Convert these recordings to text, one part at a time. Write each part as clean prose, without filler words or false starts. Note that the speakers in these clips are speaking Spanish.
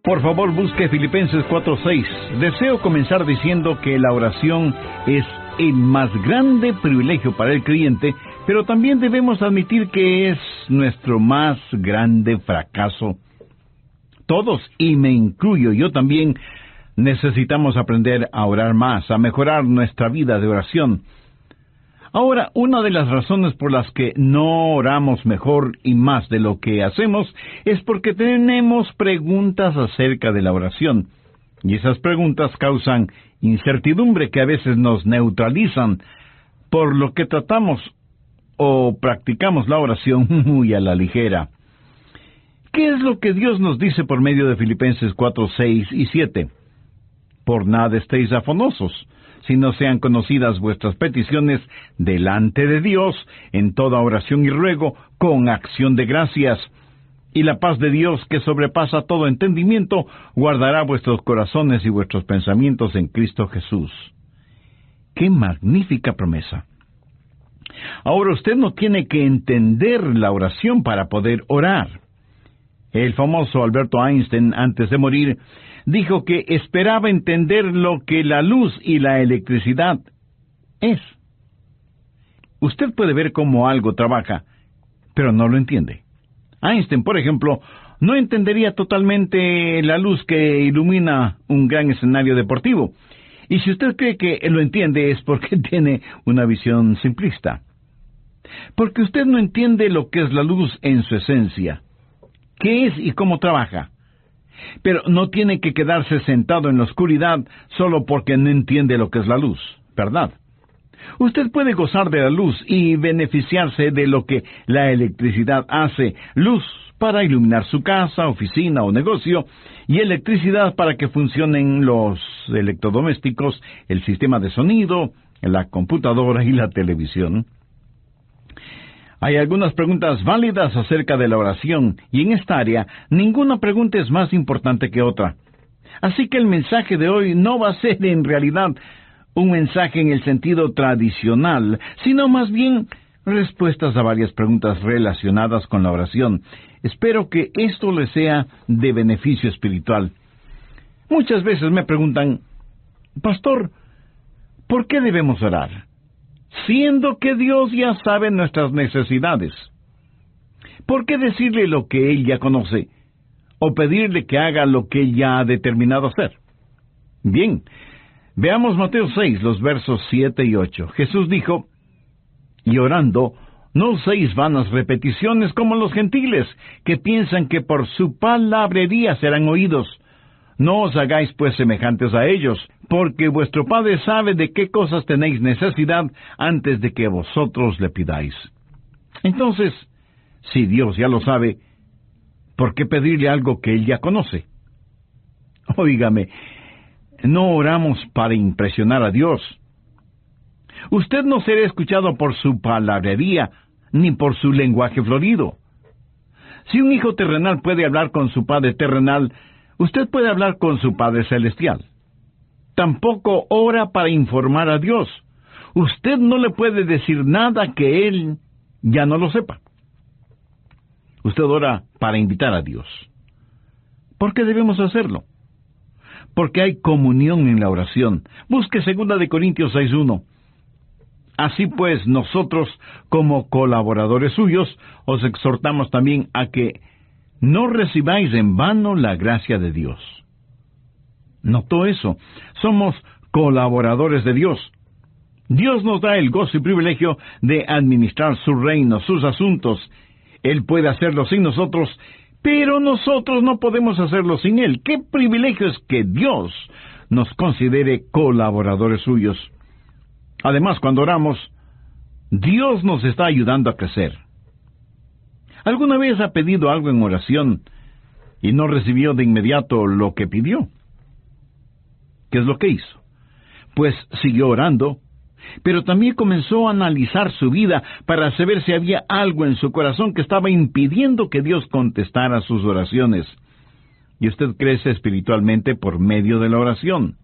Por favor, busque Filipenses 4:6. Deseo comenzar diciendo que la oración es el más grande privilegio para el creyente, pero también debemos admitir que es nuestro más grande fracaso. Todos, y me incluyo yo también, necesitamos aprender a orar más, a mejorar nuestra vida de oración. Ahora, una de las razones por las que no oramos mejor y más de lo que hacemos es porque tenemos preguntas acerca de la oración. Y esas preguntas causan incertidumbre que a veces nos neutralizan, por lo que tratamos o practicamos la oración muy a la ligera. ¿Qué es lo que Dios nos dice por medio de Filipenses 4:6 y 7? Por nada estéis afanosos, sino sean conocidas vuestras peticiones delante de Dios, en toda oración y ruego, con acción de gracias. Y la paz de Dios, que sobrepasa todo entendimiento, guardará vuestros corazones y vuestros pensamientos en Cristo Jesús. ¡Qué magnífica promesa! Ahora usted no tiene que entender la oración para poder orar. El famoso Alberto Einstein, antes de morir, dijo que esperaba entender lo que la luz y la electricidad es. Usted puede ver cómo algo trabaja, pero no lo entiende. Einstein, por ejemplo, no entendería totalmente la luz que ilumina un gran escenario deportivo. Y si usted cree que lo entiende es porque tiene una visión simplista. Porque usted no entiende lo que es la luz en su esencia, qué es y cómo trabaja. Pero no tiene que quedarse sentado en la oscuridad solo porque no entiende lo que es la luz, ¿verdad? Usted puede gozar de la luz y beneficiarse de lo que la electricidad hace: luz para iluminar su casa, oficina o negocio, y electricidad para que funcionen los electrodomésticos, el sistema de sonido, la computadora y la televisión. Hay algunas preguntas válidas acerca de la oración, y en esta área ninguna pregunta es más importante que otra. Así que el mensaje de hoy no va a ser en realidad un mensaje en el sentido tradicional, sino más bien respuestas a varias preguntas relacionadas con la oración. Espero que esto les sea de beneficio espiritual. Muchas veces me preguntan: Pastor, ¿por qué debemos orar? Siendo que Dios ya sabe nuestras necesidades. ¿Por qué decirle lo que Él ya conoce, o pedirle que haga lo que Él ya ha determinado hacer? Bien, veamos Mateo 6, los versos 7 y 8. Jesús dijo: y orando, no uséis vanas repeticiones como los gentiles, que piensan que por su palabrería serán oídos. No os hagáis pues semejantes a ellos, porque vuestro Padre sabe de qué cosas tenéis necesidad antes de que vosotros le pidáis. Entonces, si Dios ya lo sabe, ¿por qué pedirle algo que Él ya conoce? Óigame, no oramos para impresionar a Dios. Usted no será escuchado por su palabrería, ni por su lenguaje florido. Si un hijo terrenal puede hablar con su padre terrenal, usted puede hablar con su Padre Celestial. Tampoco ora para informar a Dios. Usted no le puede decir nada que Él ya no lo sepa. Usted ora para invitar a Dios. ¿Por qué debemos hacerlo? Porque hay comunión en la oración. Busque 2 de Corintios 6:1. Así pues, nosotros, como colaboradores suyos, os exhortamos también a que no recibáis en vano la gracia de Dios. ¿Notó eso? Somos colaboradores de Dios. Dios nos da el gozo y privilegio de administrar su reino, sus asuntos. Él puede hacerlo sin nosotros, pero nosotros no podemos hacerlo sin Él. ¡Qué privilegio es que Dios nos considere colaboradores suyos! Además, cuando oramos, Dios nos está ayudando a crecer. ¿Alguna vez ha pedido algo en oración y no recibió de inmediato lo que pidió? ¿Qué es lo que hizo? Pues siguió orando, pero también comenzó a analizar su vida para saber si había algo en su corazón que estaba impidiendo que Dios contestara sus oraciones. Y usted crece espiritualmente por medio de la oración.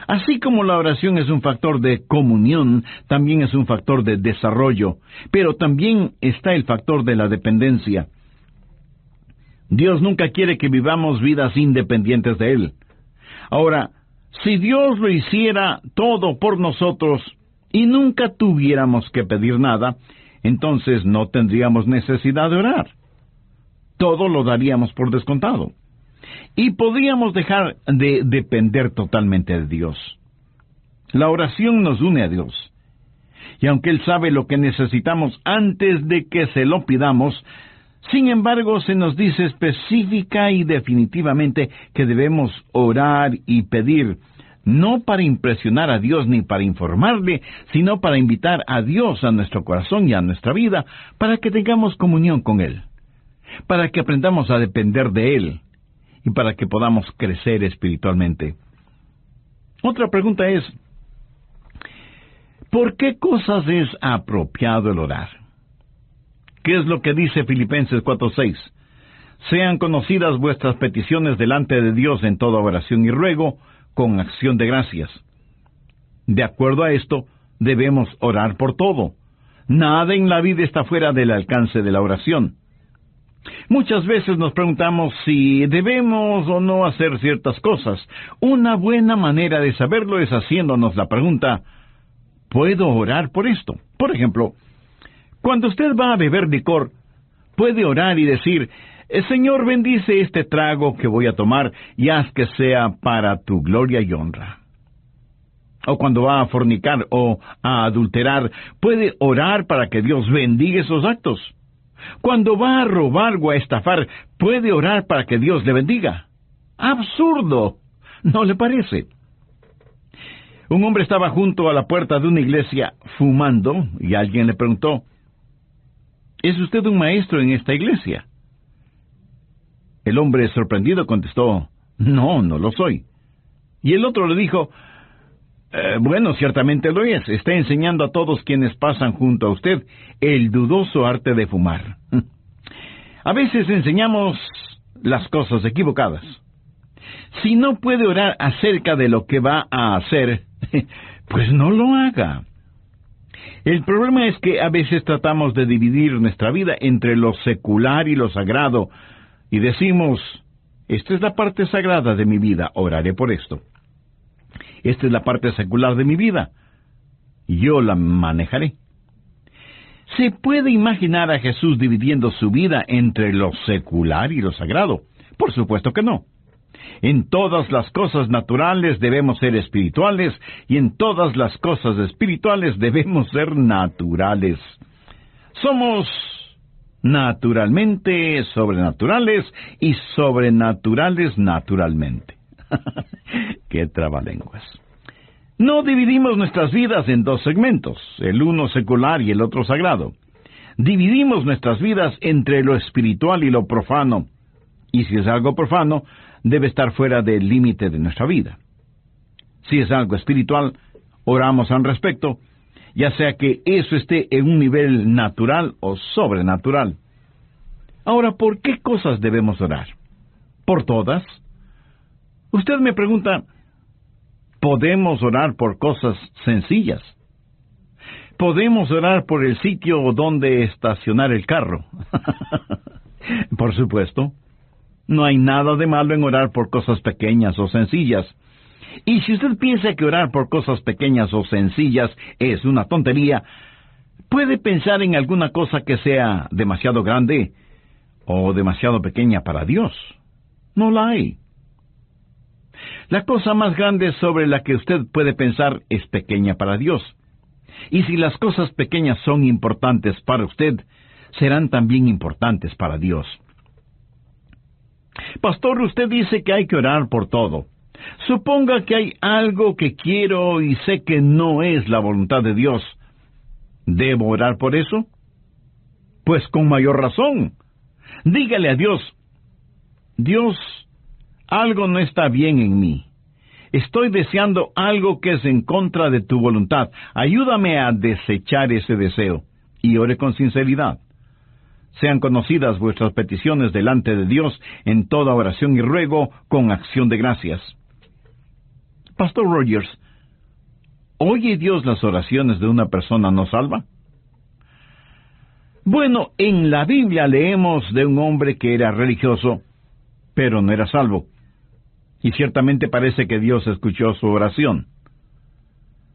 Así como la oración es un factor de comunión, también es un factor de desarrollo, pero también está el factor de la dependencia. Dios nunca quiere que vivamos vidas independientes de Él. Ahora, si Dios lo hiciera todo por nosotros y nunca tuviéramos que pedir nada, entonces no tendríamos necesidad de orar. Todo lo daríamos por descontado. Y podríamos dejar de depender totalmente de Dios. La oración nos une a Dios. Y aunque Él sabe lo que necesitamos antes de que se lo pidamos, sin embargo se nos dice específica y definitivamente que debemos orar y pedir, no para impresionar a Dios ni para informarle, sino para invitar a Dios a nuestro corazón y a nuestra vida, para que tengamos comunión con Él, para que aprendamos a depender de Él y para que podamos crecer espiritualmente. Otra pregunta es, ¿por qué cosas es apropiado el orar? ¿Qué es lo que dice Filipenses 4:6? Sean conocidas vuestras peticiones delante de Dios en toda oración y ruego, con acción de gracias. De acuerdo a esto, debemos orar por todo. Nada en la vida está fuera del alcance de la oración. Muchas veces nos preguntamos si debemos o no hacer ciertas cosas. Una buena manera de saberlo es haciéndonos la pregunta, ¿puedo orar por esto? Por ejemplo, cuando usted va a beber licor, puede orar y decir, Señor, bendice este trago que voy a tomar y haz que sea para tu gloria y honra. O cuando va a fornicar o a adulterar, puede orar para que Dios bendiga esos actos. Cuando va a robar o a estafar, puede orar para que Dios le bendiga. ¡Absurdo! ¿No le parece? Un hombre estaba junto a la puerta de una iglesia fumando y alguien le preguntó, ¿es usted un maestro en esta iglesia? El hombre sorprendido contestó, no lo soy. Y el otro le dijo, bueno, ciertamente lo es. Está enseñando a todos quienes pasan junto a usted el dudoso arte de fumar. A veces enseñamos las cosas equivocadas. Si no puede orar acerca de lo que va a hacer, pues no lo haga. El problema es que a veces tratamos de dividir nuestra vida entre lo secular y lo sagrado, y decimos, esta es la parte sagrada de mi vida, oraré por esto. Esta es la parte secular de mi vida, yo la manejaré. ¿Se puede imaginar a Jesús dividiendo su vida entre lo secular y lo sagrado? Por supuesto que no. En todas las cosas naturales debemos ser espirituales, y en todas las cosas espirituales debemos ser naturales. Somos naturalmente sobrenaturales y sobrenaturales naturalmente. ¡Qué trabalenguas! No dividimos nuestras vidas en dos segmentos, el uno secular y el otro sagrado. Dividimos nuestras vidas entre lo espiritual y lo profano, y si es algo profano, debe estar fuera del límite de nuestra vida. Si es algo espiritual, oramos al respecto, ya sea que eso esté en un nivel natural o sobrenatural. Ahora, ¿por qué cosas debemos orar? ¿Por todas? Usted me pregunta, ¿podemos orar por cosas sencillas? ¿Podemos orar por el sitio donde estacionar el carro? Por supuesto. No hay nada de malo en orar por cosas pequeñas o sencillas. Y si usted piensa que orar por cosas pequeñas o sencillas es una tontería, puede pensar en alguna cosa que sea demasiado grande o demasiado pequeña para Dios. No la hay. La cosa más grande sobre la que usted puede pensar es pequeña para Dios. Y si las cosas pequeñas son importantes para usted, serán también importantes para Dios. Pastor, usted dice que hay que orar por todo. Suponga que hay algo que quiero y sé que no es la voluntad de Dios. ¿Debo orar por eso? Pues con mayor razón. Dígale a Dios, Dios, algo no está bien en mí. Estoy deseando algo que es en contra de tu voluntad. Ayúdame a desechar ese deseo. Y ore con sinceridad. Sean conocidas vuestras peticiones delante de Dios en toda oración y ruego con acción de gracias. Pastor Rogers, ¿oye Dios las oraciones de una persona no salva? Bueno, en la Biblia leemos de un hombre que era religioso, pero no era salvo. Y ciertamente parece que Dios escuchó su oración.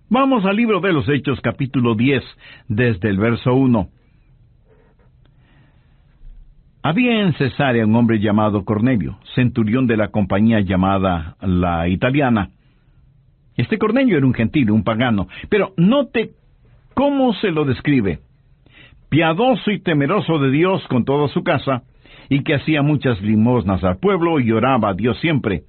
Vamos al libro de los Hechos, capítulo 10, desde el verso 1. Había en Cesarea un hombre llamado Cornelio, centurión de la compañía llamada la Italiana. Este Cornelio era un gentil, un pagano, pero note cómo se lo describe. Piadoso y temeroso de Dios con toda su casa, y que hacía muchas limosnas al pueblo y oraba a Dios siempre.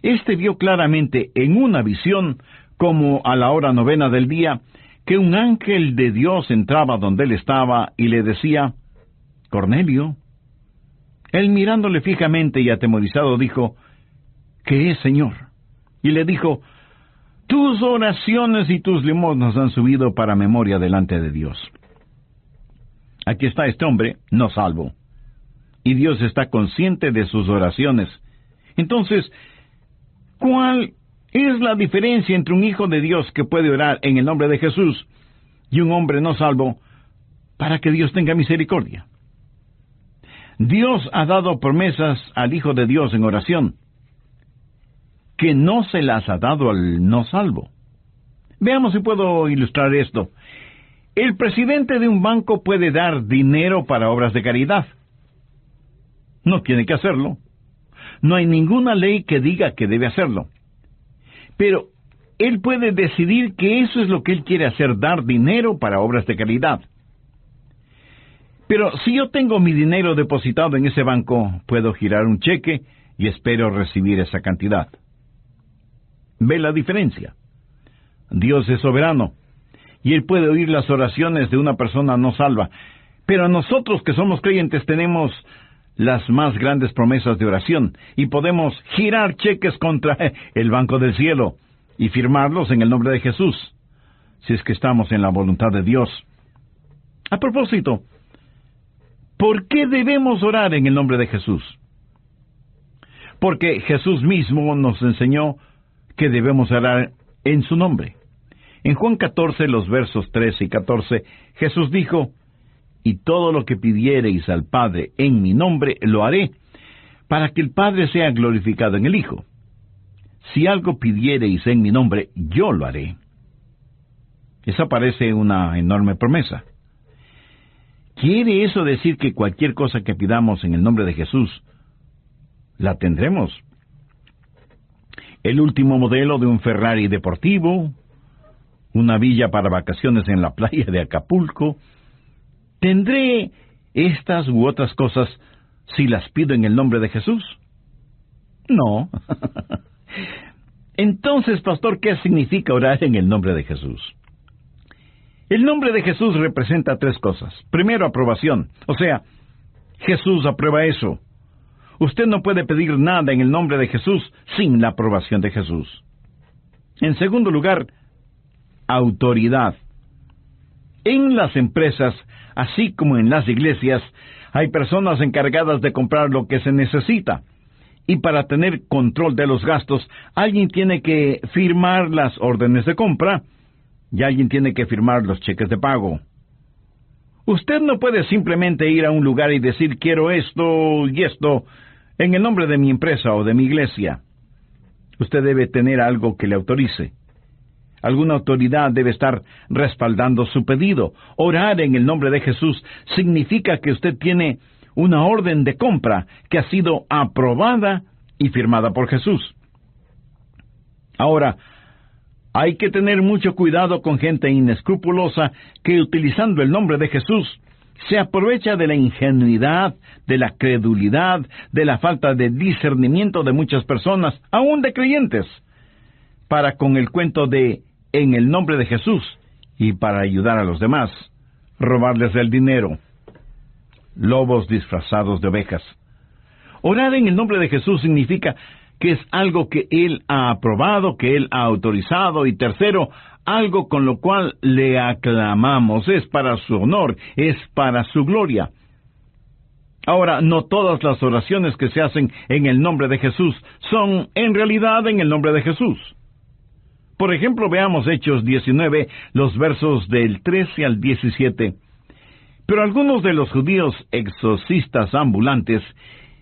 Este vio claramente en una visión, como a la hora 9 del día, que un ángel de Dios entraba donde él estaba y le decía, Cornelio. Él mirándole fijamente y atemorizado dijo, ¿qué es, Señor? Y le dijo, tus oraciones y tus limosnas han subido para memoria delante de Dios. Aquí está este hombre, no salvo. Y Dios está consciente de sus oraciones. Entonces, ¿cuál es la diferencia entre un hijo de Dios que puede orar en el nombre de Jesús y un hombre no salvo para que Dios tenga misericordia? Dios ha dado promesas al Hijo de Dios en oración, que no se las ha dado al no salvo. Veamos si puedo ilustrar esto. El presidente de un banco puede dar dinero para obras de caridad. No tiene que hacerlo. No hay ninguna ley que diga que debe hacerlo. Pero él puede decidir que eso es lo que él quiere hacer, dar dinero para obras de caridad. Pero si yo tengo mi dinero depositado en ese banco, puedo girar un cheque y espero recibir esa cantidad. ¿Ve la diferencia? Dios es soberano, y Él puede oír las oraciones de una persona no salva. Pero nosotros que somos creyentes tenemos las más grandes promesas de oración, y podemos girar cheques contra el Banco del Cielo y firmarlos en el nombre de Jesús, si es que estamos en la voluntad de Dios. A propósito, ¿por qué debemos orar en el nombre de Jesús? Porque Jesús mismo nos enseñó que debemos orar en su nombre. En Juan 14, los versos 13 y 14, Jesús dijo, y todo lo que pidiereis al Padre en mi nombre, lo haré, para que el Padre sea glorificado en el Hijo. Si algo pidiereis en mi nombre, yo lo haré. Esa parece una enorme promesa. ¿Quiere eso decir que cualquier cosa que pidamos en el nombre de Jesús, la tendremos? El último modelo de un Ferrari deportivo, una villa para vacaciones en la playa de Acapulco. ¿Tendré estas u otras cosas si las pido en el nombre de Jesús? No. Entonces, pastor, ¿qué significa orar en el nombre de Jesús? El nombre de Jesús representa 3 cosas. Primero, aprobación. O sea, Jesús aprueba eso. Usted no puede pedir nada en el nombre de Jesús sin la aprobación de Jesús. En segundo lugar, autoridad. En las empresas, así como en las iglesias, hay personas encargadas de comprar lo que se necesita. Y para tener control de los gastos, alguien tiene que firmar las órdenes de compra y alguien tiene que firmar los cheques de pago. Usted no puede simplemente ir a un lugar y decir quiero esto y esto en el nombre de mi empresa o de mi iglesia. Usted debe tener algo que le autorice. Alguna autoridad debe estar respaldando su pedido. Orar en el nombre de Jesús significa que usted tiene una orden de compra que ha sido aprobada y firmada por Jesús. Ahora, hay que tener mucho cuidado con gente inescrupulosa que, utilizando el nombre de Jesús, se aprovecha de la ingenuidad, de la credulidad, de la falta de discernimiento de muchas personas, aún de creyentes, para con el cuento de en el nombre de Jesús y para ayudar a los demás, robarles el dinero. Lobos disfrazados de ovejas. Orar en el nombre de Jesús significa que es algo que Él ha aprobado, que Él ha autorizado, y tercero, algo con lo cual le aclamamos, es para su honor, es para su gloria. Ahora, no todas las oraciones que se hacen en el nombre de Jesús son en realidad en el nombre de Jesús. Por ejemplo, veamos Hechos 19, los versos del 13 al 17. Pero algunos de los judíos exorcistas ambulantes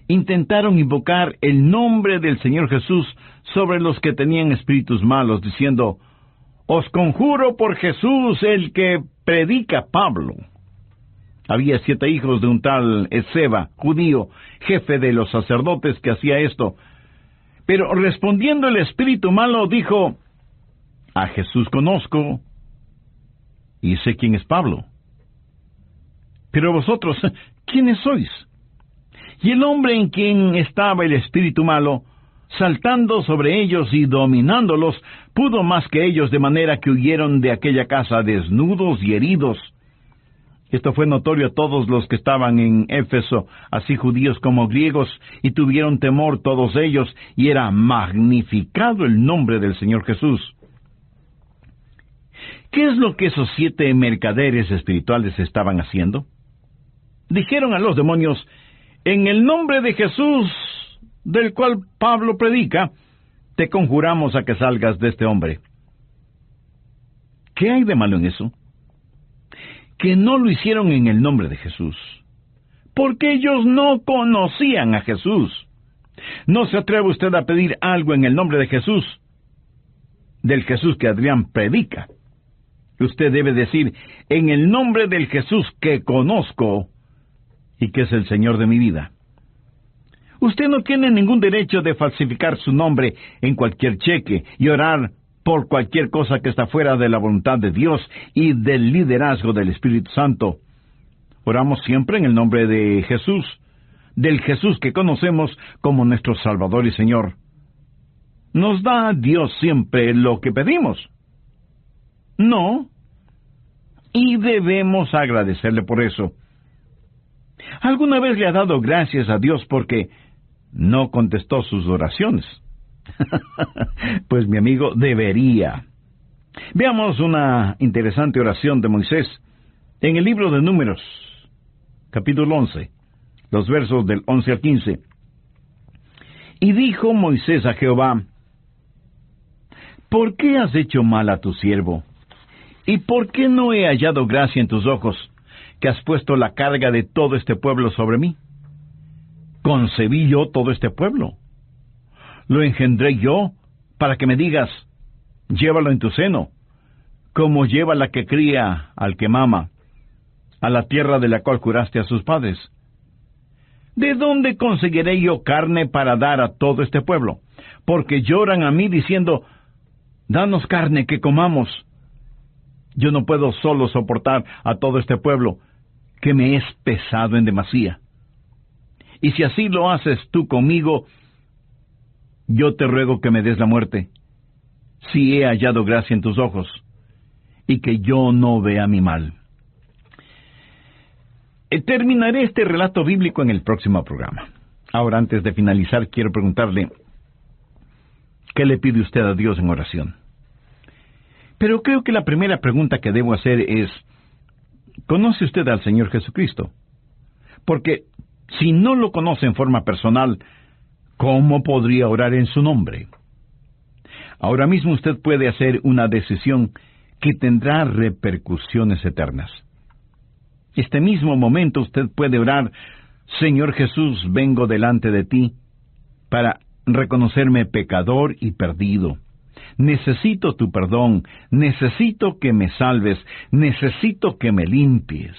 intentaron invocar el nombre del Señor Jesús sobre los que tenían espíritus malos, diciendo: «Os conjuro por Jesús, el que predica Pablo». Había 7 hijos de un tal Esceva, judío, jefe de los sacerdotes, que hacía esto. Pero respondiendo el espíritu malo, dijo: «A Jesús conozco, y sé quién es Pablo. Pero vosotros, ¿quiénes sois?». Y el hombre en quien estaba el espíritu malo, saltando sobre ellos y dominándolos, pudo más que ellos, de manera que huyeron de aquella casa desnudos y heridos. Esto fue notorio a todos los que estaban en Éfeso, así judíos como griegos, y tuvieron temor todos ellos, y era magnificado el nombre del Señor Jesús. ¿Qué es lo que esos 7 mercaderes espirituales estaban haciendo? Dijeron a los demonios: «En el nombre de Jesús, del cual Pablo predica, te conjuramos a que salgas de este hombre». ¿Qué hay de malo en eso? Que no lo hicieron en el nombre de Jesús, porque ellos no conocían a Jesús. ¿No se atreve usted a pedir algo en el nombre de Jesús, del Jesús que Adrián predica? Usted debe decir: «En el nombre del Jesús que conozco y que es el Señor de mi vida». Usted no tiene ningún derecho de falsificar su nombre en cualquier cheque y orar por cualquier cosa que está fuera de la voluntad de Dios y del liderazgo del Espíritu Santo. Oramos siempre en el nombre de Jesús, del Jesús que conocemos como nuestro Salvador y Señor. ¿Nos da Dios siempre lo que pedimos? No. Y debemos agradecerle por eso. ¿Alguna vez le ha dado gracias a Dios porque no contestó sus oraciones? Pues mi amigo, debería. Veamos una interesante oración de Moisés en el libro de Números, capítulo 11, los versos del 11 al 15. Y dijo Moisés a Jehová: ¿por qué has hecho mal a tu siervo? ¿Y por qué no he hallado gracia en tus ojos, que has puesto la carga de todo este pueblo sobre mí? ¿Concebí yo todo este pueblo? ¿Lo engendré yo para que me digas: llévalo en tu seno, como lleva la que cría al que mama, a la tierra de la cual juraste a sus padres? ¿De dónde conseguiré yo carne para dar a todo este pueblo? Porque lloran a mí diciendo: danos carne que comamos. Yo no puedo solo soportar a todo este pueblo, que me es pesado en demasía. Y si así lo haces tú conmigo, yo te ruego que me des la muerte, si he hallado gracia en tus ojos, y que yo no vea mi mal. Terminaré este relato bíblico en el próximo programa. Ahora, antes de finalizar, quiero preguntarle: ¿qué le pide usted a Dios en oración? Pero creo que la primera pregunta que debo hacer es: ¿conoce usted al Señor Jesucristo? Porque si no lo conoce en forma personal, ¿cómo podría orar en su nombre? Ahora mismo usted puede hacer una decisión que tendrá repercusiones eternas. Este mismo momento usted puede orar: Señor Jesús, vengo delante de ti para reconocerme pecador y perdido. Necesito tu perdón, necesito que me salves, necesito que me limpies.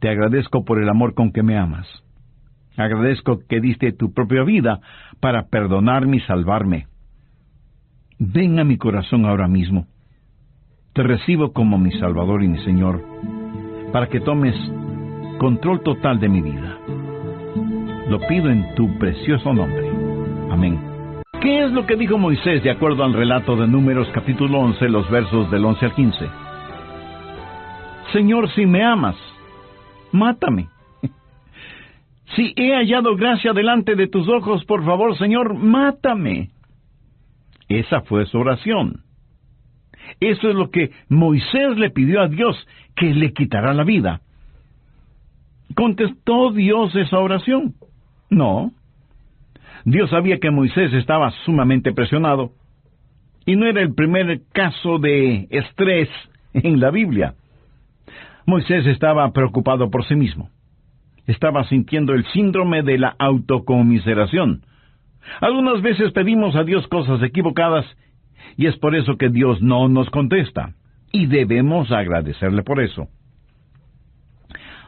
Te agradezco por el amor con que me amas. Agradezco que diste tu propia vida para perdonarme y salvarme. Ven a mi corazón ahora mismo. Te recibo como mi Salvador y mi Señor, para que tomes control total de mi vida. Lo pido en tu precioso nombre. Amén. ¿Qué es lo que dijo Moisés de acuerdo al relato de Números capítulo 11, los versos del 11 al 15? Señor, si me amas, mátame. Si he hallado gracia delante de tus ojos, por favor, Señor, mátame. Esa fue su oración. Eso es lo que Moisés le pidió a Dios, que le quitará la vida. ¿Contestó Dios esa oración? No. Dios sabía que Moisés estaba sumamente presionado, y no era el primer caso de estrés en la Biblia. Moisés estaba preocupado por sí mismo. Estaba sintiendo el síndrome de la autocomiseración. Algunas veces pedimos a Dios cosas equivocadas, y es por eso que Dios no nos contesta, y debemos agradecerle por eso.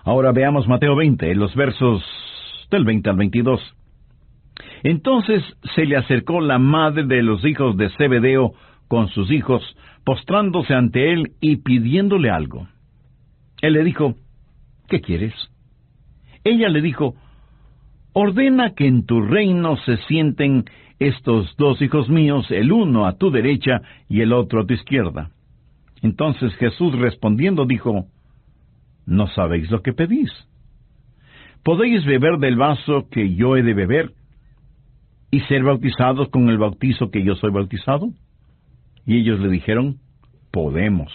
Ahora veamos Mateo 20, los versos del 20 al 22. Entonces se le acercó la madre de los hijos de Zebedeo con sus hijos, postrándose ante él y pidiéndole algo. Él le dijo, ¿qué quieres? Ella le dijo, ordena que en tu reino se sienten estos dos hijos míos, el uno a tu derecha y el otro a tu izquierda. Entonces Jesús respondiendo dijo, ¿no sabéis lo que pedís? ¿Podéis beber del vaso que yo he de beber y ser bautizados con el bautizo que yo soy bautizado? Y ellos le dijeron, podemos.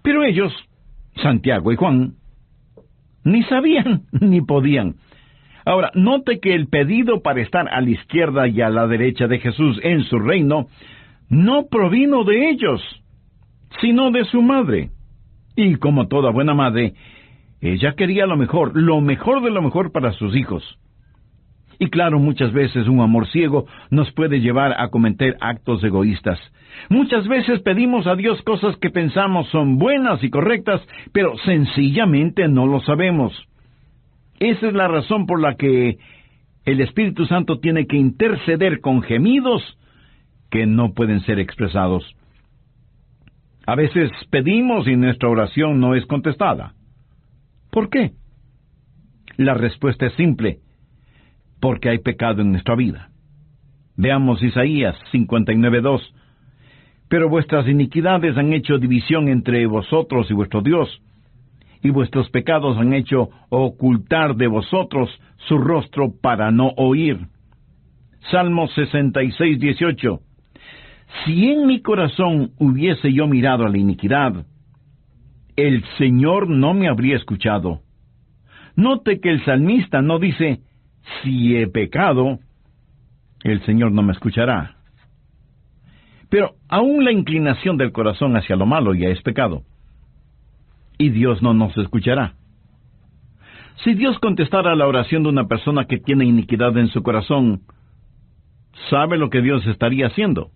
Pero ellos, Santiago y Juan, ni sabían ni podían. Ahora, note que el pedido para estar a la izquierda y a la derecha de Jesús en su reino no provino de ellos, sino de su madre. Y como toda buena madre, ella quería lo mejor de lo mejor para sus hijos. Y claro, muchas veces un amor ciego nos puede llevar a cometer actos egoístas. Muchas veces pedimos a Dios cosas que pensamos son buenas y correctas, pero sencillamente no lo sabemos. Esa es la razón por la que el Espíritu Santo tiene que interceder con gemidos que no pueden ser expresados. A veces pedimos y nuestra oración no es contestada. ¿Por qué? La respuesta es simple: porque hay pecado en nuestra vida. Veamos Isaías 59:2. Pero vuestras iniquidades han hecho división entre vosotros y vuestro Dios, y vuestros pecados han hecho ocultar de vosotros su rostro para no oír. Salmo 66:18. Si en mi corazón hubiese yo mirado a la iniquidad, el Señor no me habría escuchado. Note que el salmista no dice, si he pecado, el Señor no me escuchará. Pero aún la inclinación del corazón hacia lo malo ya es pecado, y Dios no nos escuchará. Si Dios contestara la oración de una persona que tiene iniquidad en su corazón, ¿sabe lo que Dios estaría haciendo?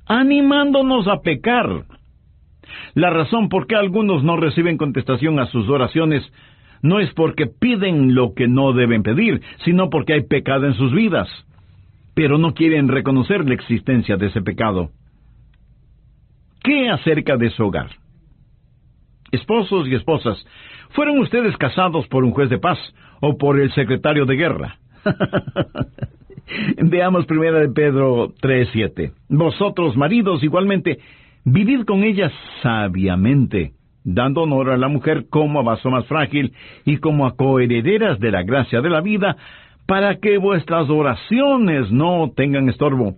Animándonos a pecar. La razón por qué algunos no reciben contestación a sus oraciones no es porque piden lo que no deben pedir, sino porque hay pecado en sus vidas, pero no quieren reconocer la existencia de ese pecado. ¿Qué acerca de su hogar? Esposos y esposas, ¿fueron ustedes casados por un juez de paz o por el secretario de guerra? Veamos 1 de Pedro 3:7. Vosotros, maridos, igualmente, vivid con ella sabiamente, dando honor a la mujer como a vaso más frágil y como a coherederas de la gracia de la vida, para que vuestras oraciones no tengan estorbo.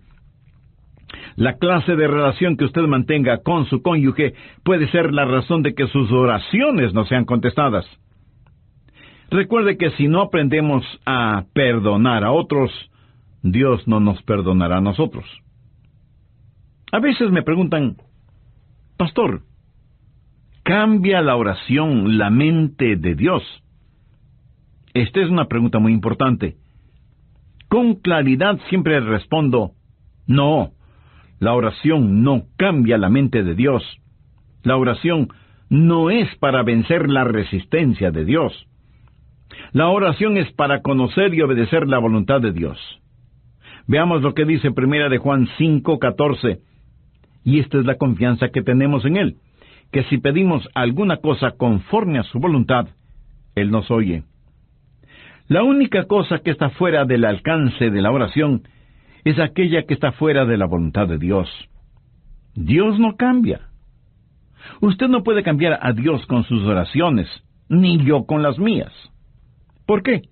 La clase de relación que usted mantenga con su cónyuge puede ser la razón de que sus oraciones no sean contestadas. Recuerde que si no aprendemos a perdonar a otros, Dios no nos perdonará a nosotros. A veces me preguntan, Pastor, ¿cambia la oración la mente de Dios? Esta es una pregunta muy importante. Con claridad siempre respondo, no, la oración no cambia la mente de Dios. La oración no es para vencer la resistencia de Dios. La oración es para conocer y obedecer la voluntad de Dios. Veamos lo que dice 1 de Juan 5:14. Y esta es la confianza que tenemos en Él, que si pedimos alguna cosa conforme a su voluntad, Él nos oye. La única cosa que está fuera del alcance de la oración es aquella que está fuera de la voluntad de Dios. Dios no cambia. Usted no puede cambiar a Dios con sus oraciones, ni yo con las mías. ¿Por qué?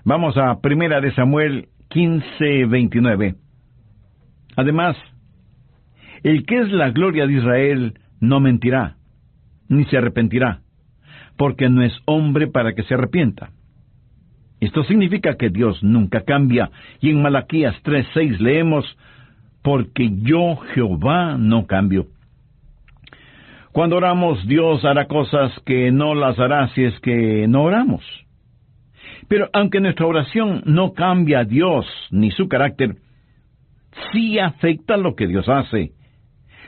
Vamos a 1 de Samuel 15:29. Además, el que es la gloria de Israel no mentirá, ni se arrepentirá, porque no es hombre para que se arrepienta. Esto significa que Dios nunca cambia, y en Malaquías 3:6 leemos, porque yo, Jehová, no cambio. Cuando oramos, Dios hará cosas que no las hará si es que no oramos. Pero aunque nuestra oración no cambia a Dios ni su carácter, sí afecta lo que Dios hace.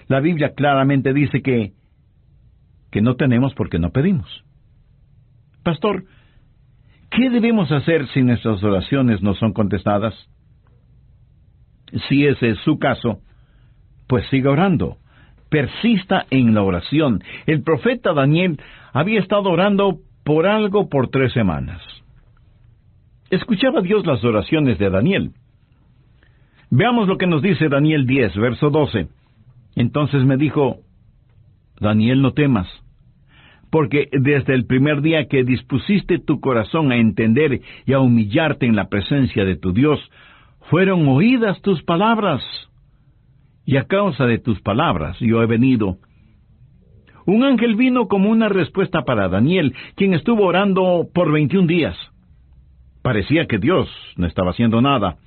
La Biblia claramente dice que no tenemos porque no pedimos. Pastor, ¿qué debemos hacer si nuestras oraciones no son contestadas? Si ese es su caso, pues siga orando. Persista en la oración. El profeta Daniel había estado orando por algo por 3 semanas. Escuchaba Dios las oraciones de Daniel. Veamos lo que nos dice Daniel 10, verso 12. Entonces me dijo, Daniel, no temas, porque desde el primer día que dispusiste tu corazón a entender y a humillarte en la presencia de tu Dios, fueron oídas tus palabras, y a causa de tus palabras yo he venido. Un ángel vino como una respuesta para Daniel, quien estuvo orando por 21 días. Parecía que Dios no estaba haciendo nada.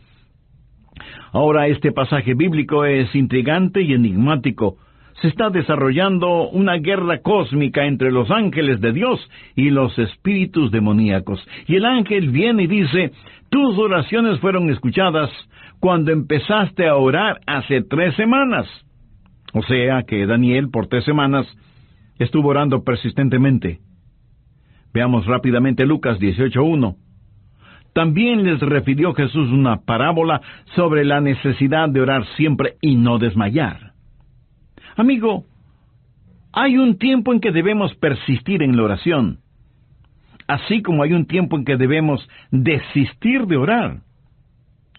Ahora este pasaje bíblico es intrigante y enigmático. Se está desarrollando una guerra cósmica entre los ángeles de Dios y los espíritus demoníacos. Y el ángel viene y dice, tus oraciones fueron escuchadas cuando empezaste a orar hace 3 semanas. O sea que Daniel por 3 semanas estuvo orando persistentemente. Veamos rápidamente Lucas 18:1. También les refirió Jesús una parábola sobre la necesidad de orar siempre y no desmayar. Amigo, hay un tiempo en que debemos persistir en la oración, así como hay un tiempo en que debemos desistir de orar.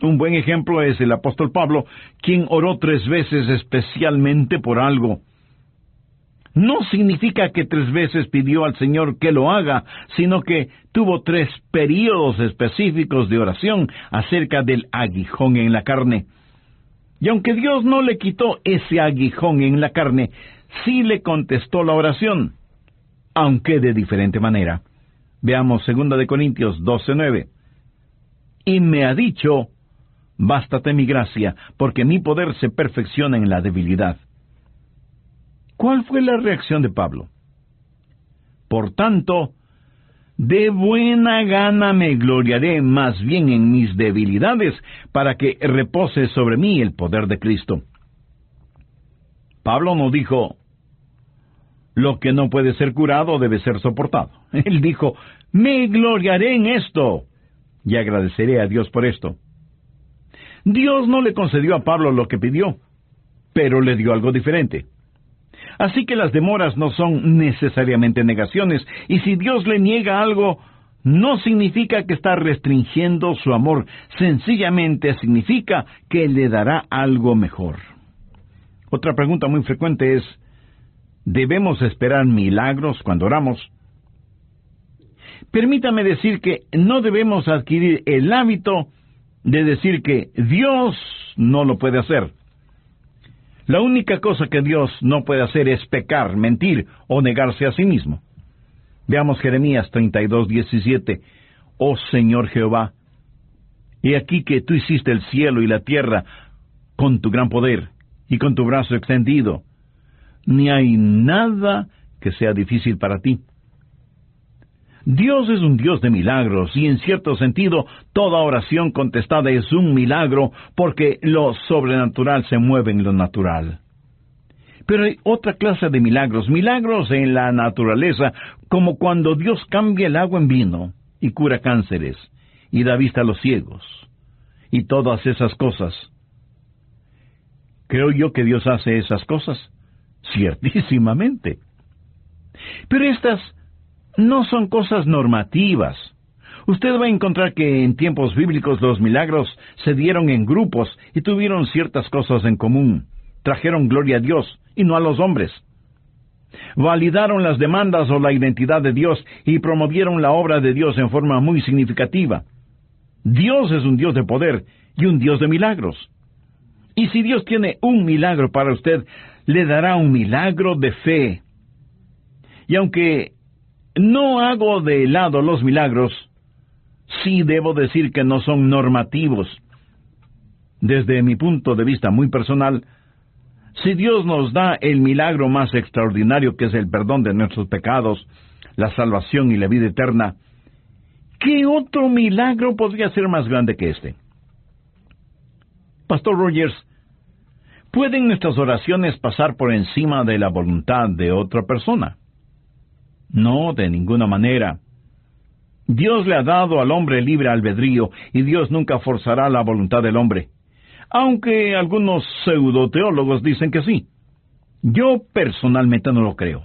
Un buen ejemplo es el apóstol Pablo, quien oró 3 veces especialmente por algo. No significa que 3 veces pidió al Señor que lo haga, sino que tuvo 3 períodos específicos de oración acerca del aguijón en la carne. Y aunque Dios no le quitó ese aguijón en la carne, sí le contestó la oración, aunque de diferente manera. Veamos 2 Corintios 12:9. Y me ha dicho, bástate mi gracia, porque mi poder se perfecciona en la debilidad. ¿Cuál fue la reacción de Pablo? Por tanto, de buena gana me gloriaré más bien en mis debilidades, para que repose sobre mí el poder de Cristo. Pablo no dijo, lo que no puede ser curado debe ser soportado. Él dijo, me gloriaré en esto, y agradeceré a Dios por esto. Dios no le concedió a Pablo lo que pidió, pero le dio algo diferente. Así que las demoras no son necesariamente negaciones, y si Dios le niega algo, no significa que está restringiendo su amor, sencillamente significa que le dará algo mejor. Otra pregunta muy frecuente es, ¿debemos esperar milagros cuando oramos? Permítame decir que no debemos adquirir el hábito de decir que Dios no lo puede hacer. La única cosa que Dios no puede hacer es pecar, mentir o negarse a sí mismo. Veamos Jeremías 32:17. Oh Señor Jehová, he aquí que tú hiciste el cielo y la tierra con tu gran poder y con tu brazo extendido. Ni hay nada que sea difícil para ti. Dios es un Dios de milagros, y en cierto sentido, toda oración contestada es un milagro, porque lo sobrenatural se mueve en lo natural. Pero hay otra clase de milagros, milagros en la naturaleza, como cuando Dios cambia el agua en vino, y cura cánceres, y da vista a los ciegos, y todas esas cosas. ¿Creo yo que Dios hace esas cosas? Ciertísimamente. Pero estas no son cosas normativas. Usted va a encontrar que en tiempos bíblicos los milagros se dieron en grupos y tuvieron ciertas cosas en común. Trajeron gloria a Dios y no a los hombres. Validaron las demandas o la identidad de Dios y promovieron la obra de Dios en forma muy significativa. Dios es un Dios de poder y un Dios de milagros. Y si Dios tiene un milagro para usted, le dará un milagro de fe. Y aunque no hago de lado los milagros, sí debo decir que no son normativos. Desde mi punto de vista muy personal, Si Dios nos da el milagro más extraordinario, que es el perdón de nuestros pecados, la salvación y la vida eterna, ¿qué otro milagro podría ser más grande que este? Pastor Rogers, ¿pueden nuestras oraciones pasar por encima de la voluntad de otra persona? No, de ninguna manera. Dios le ha dado al hombre libre albedrío, y Dios nunca forzará la voluntad del hombre, aunque algunos pseudoteólogos dicen que sí. Yo personalmente no lo creo.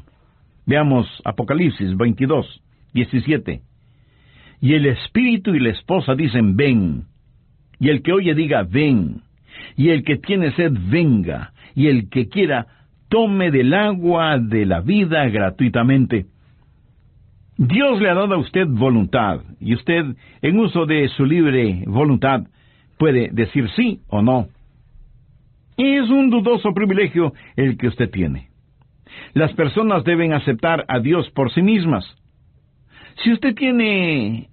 Veamos Apocalipsis 22, 17. Y el espíritu y la esposa dicen, ven. Y el que oye diga, ven. Y el que tiene sed, venga. Y el que quiera, tome del agua de la vida gratuitamente. Dios le ha dado a usted voluntad, y usted, en uso de su libre voluntad, puede decir sí o no. Es un dudoso privilegio el que usted tiene. Las personas deben aceptar a Dios por sí mismas. Si usted tiene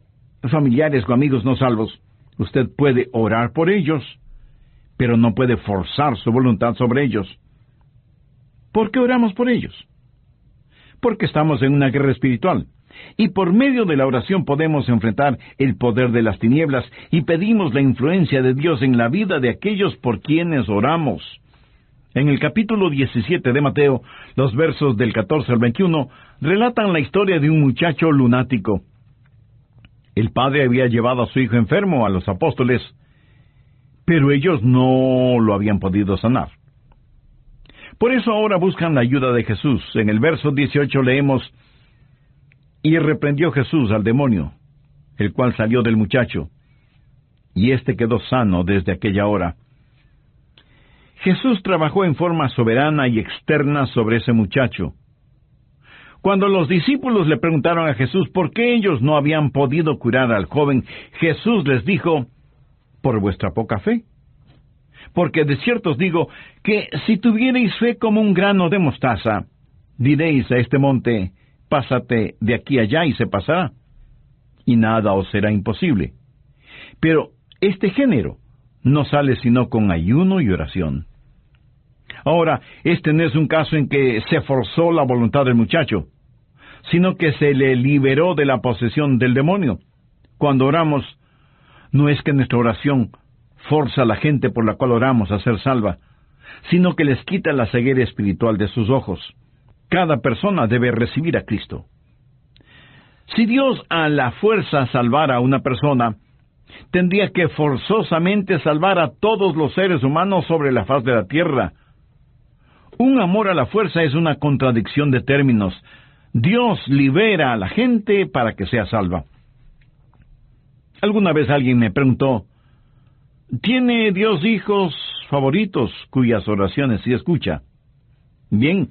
familiares o amigos no salvos, usted puede orar por ellos, pero no puede forzar su voluntad sobre ellos. ¿Por qué oramos por ellos? Porque estamos en una guerra espiritual, y por medio de la oración podemos enfrentar el poder de las tinieblas, y pedimos la influencia de Dios en la vida de aquellos por quienes oramos. En el capítulo 17 de Mateo, los versos del 14 al 21, relatan la historia de un muchacho lunático. El padre había llevado a su hijo enfermo a los apóstoles, pero ellos no lo habían podido sanar. Por eso ahora buscan la ayuda de Jesús. En el verso 18 leemos, y reprendió Jesús al demonio, el cual salió del muchacho, y éste quedó sano desde aquella hora. Jesús trabajó en forma soberana y externa sobre ese muchacho. Cuando los discípulos le preguntaron a Jesús por qué ellos no habían podido curar al joven, Jesús les dijo, por vuestra poca fe. Porque de cierto os digo que si tuvierais fe como un grano de mostaza, diréis a este monte, pásate de aquí allá y se pasará, y nada os será imposible. Pero este género no sale sino con ayuno y oración. Ahora, este no es un caso en que se forzó la voluntad del muchacho, sino que se le liberó de la posesión del demonio. Cuando oramos, no es que nuestra oración forza a la gente por la cual oramos a ser salva, sino que les quita la ceguera espiritual de sus ojos. Cada persona debe recibir a Cristo. Si Dios a la fuerza salvara a una persona, tendría que forzosamente salvar a todos los seres humanos sobre la faz de la tierra. Un amor a la fuerza es una contradicción de términos. Dios libera a la gente para que sea salva. Alguna vez alguien me preguntó, ¿tiene Dios hijos favoritos cuyas oraciones sí escucha? Bien,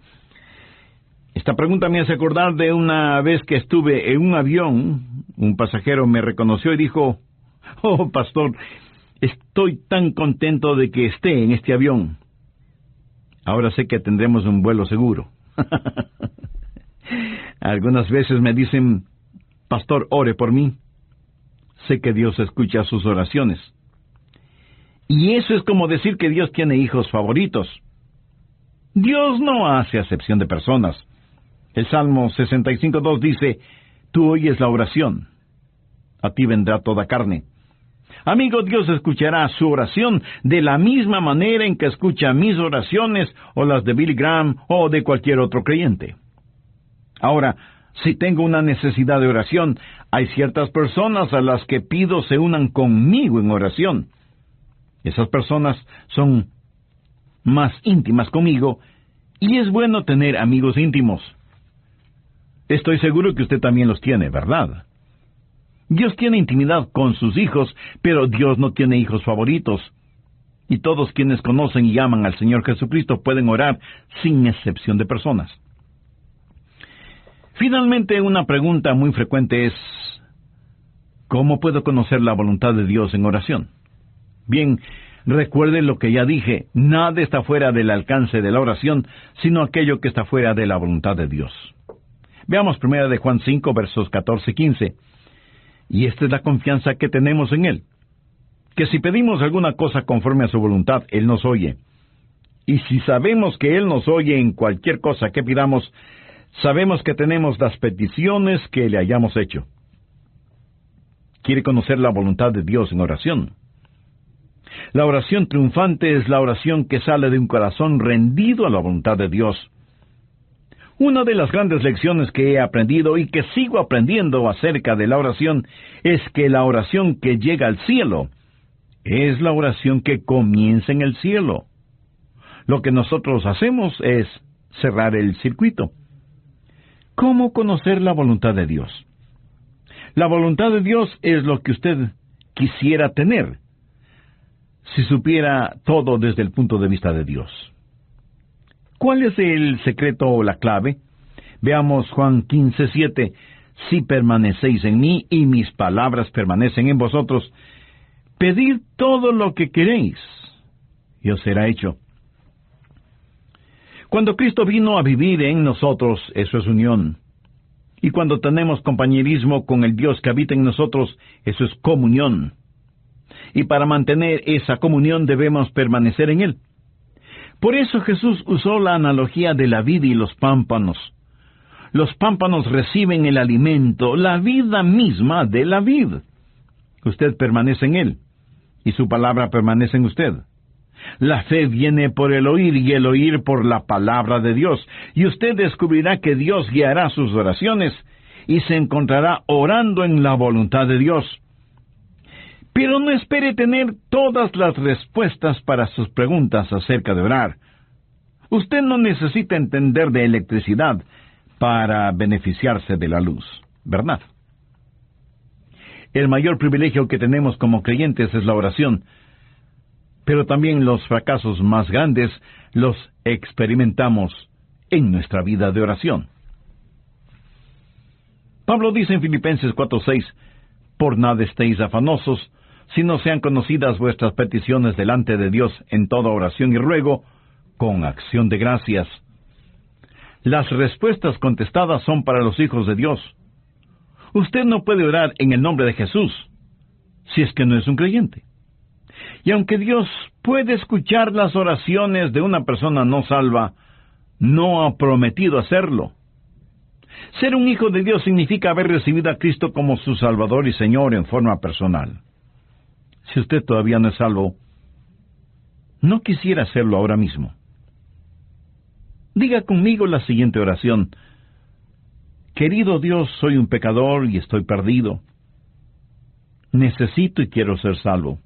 esta pregunta me hace acordar de una vez que estuve en un avión. Un pasajero me reconoció y dijo, oh, pastor, estoy tan contento de que esté en este avión. Ahora sé que tendremos un vuelo seguro. Algunas veces me dicen, pastor, ore por mí. Sé que Dios escucha sus oraciones. Y eso es como decir que Dios tiene hijos favoritos. Dios no hace acepción de personas. El Salmo 65:2 dice, tú oyes la oración, a ti vendrá toda carne. Amigo, Dios escuchará su oración de la misma manera en que escucha mis oraciones o las de Billy Graham o de cualquier otro creyente. Ahora, si tengo una necesidad de oración, hay ciertas personas a las que pido se unan conmigo en oración. Esas personas son más íntimas conmigo, y es bueno tener amigos íntimos. Estoy seguro que usted también los tiene, ¿verdad? Dios tiene intimidad con sus hijos, pero Dios no tiene hijos favoritos. Y todos quienes conocen y aman al Señor Jesucristo pueden orar sin excepción de personas. Finalmente, una pregunta muy frecuente es, ¿cómo puedo conocer la voluntad de Dios en oración? Bien, recuerde lo que ya dije, nada está fuera del alcance de la oración, sino aquello que está fuera de la voluntad de Dios. Veamos 1 de Juan 5, versos 14 y 15. Y esta es la confianza que tenemos en Él, que si pedimos alguna cosa conforme a su voluntad, Él nos oye. Y si sabemos que Él nos oye en cualquier cosa que pidamos, sabemos que tenemos las peticiones que le hayamos hecho. ¿Quiere conocer la voluntad de Dios en oración? La oración triunfante es la oración que sale de un corazón rendido a la voluntad de Dios. Una de las grandes lecciones que he aprendido y que sigo aprendiendo acerca de la oración es que la oración que llega al cielo es la oración que comienza en el cielo. Lo que nosotros hacemos es cerrar el circuito. ¿Cómo conocer la voluntad de Dios? La voluntad de Dios es lo que usted quisiera tener si supiera todo desde el punto de vista de Dios. ¿Cuál es el secreto o la clave? Veamos Juan 15:7. Si permanecéis en mí y mis palabras permanecen en vosotros, pedid todo lo que queréis y os será hecho. Cuando Cristo vino a vivir en nosotros, eso es unión. Y cuando tenemos compañerismo con el Dios que habita en nosotros, eso es comunión. Y para mantener esa comunión debemos permanecer en Él. Por eso Jesús usó la analogía de la vid y los pámpanos. Los pámpanos reciben el alimento, la vida misma de la vid. Usted permanece en Él, y su palabra permanece en usted. La fe viene por el oír, y el oír por la palabra de Dios. Y usted descubrirá que Dios guiará sus oraciones, y se encontrará orando en la voluntad de Dios. Pero no espere tener todas las respuestas para sus preguntas acerca de orar. Usted no necesita entender de electricidad para beneficiarse de la luz, ¿verdad? El mayor privilegio que tenemos como creyentes es la oración, pero también los fracasos más grandes los experimentamos en nuestra vida de oración. Pablo dice en Filipenses 4:6, por nada estéis afanosos, sino sean conocidas vuestras peticiones delante de Dios en toda oración y ruego, con acción de gracias. Las respuestas contestadas son para los hijos de Dios. Usted no puede orar en el nombre de Jesús si es que no es un creyente. Y aunque Dios puede escuchar las oraciones de una persona no salva, no ha prometido hacerlo. Ser un hijo de Dios significa haber recibido a Cristo como su Salvador y Señor en forma personal. Si usted todavía no es salvo, no quisiera hacerlo ahora mismo. Diga conmigo la siguiente oración. Querido Dios, soy un pecador y estoy perdido. Necesito y quiero ser salvo.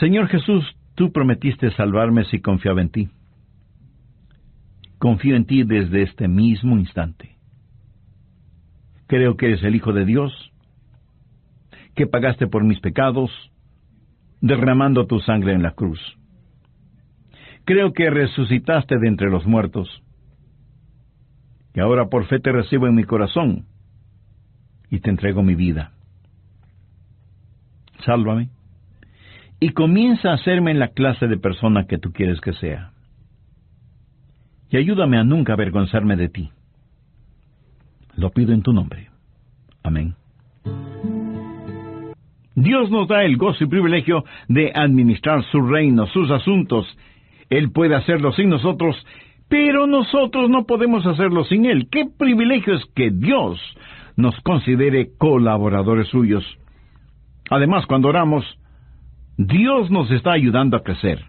Señor Jesús, tú prometiste salvarme si confiaba en ti. Confío en ti desde este mismo instante. Creo que eres el Hijo de Dios, que pagaste por mis pecados, derramando tu sangre en la cruz. Creo que resucitaste de entre los muertos, y ahora por fe te recibo en mi corazón, y te entrego mi vida. Sálvame, y comienza a hacerme en la clase de persona que tú quieres que sea. Y ayúdame a nunca avergonzarme de ti. Lo pido en tu nombre. Amén. Dios nos da el gozo y privilegio de administrar su reino, sus asuntos. Él puede hacerlo sin nosotros, pero nosotros no podemos hacerlo sin Él. ¡Qué privilegio es que Dios nos considere colaboradores suyos! Además, cuando oramos, Dios nos está ayudando a crecer.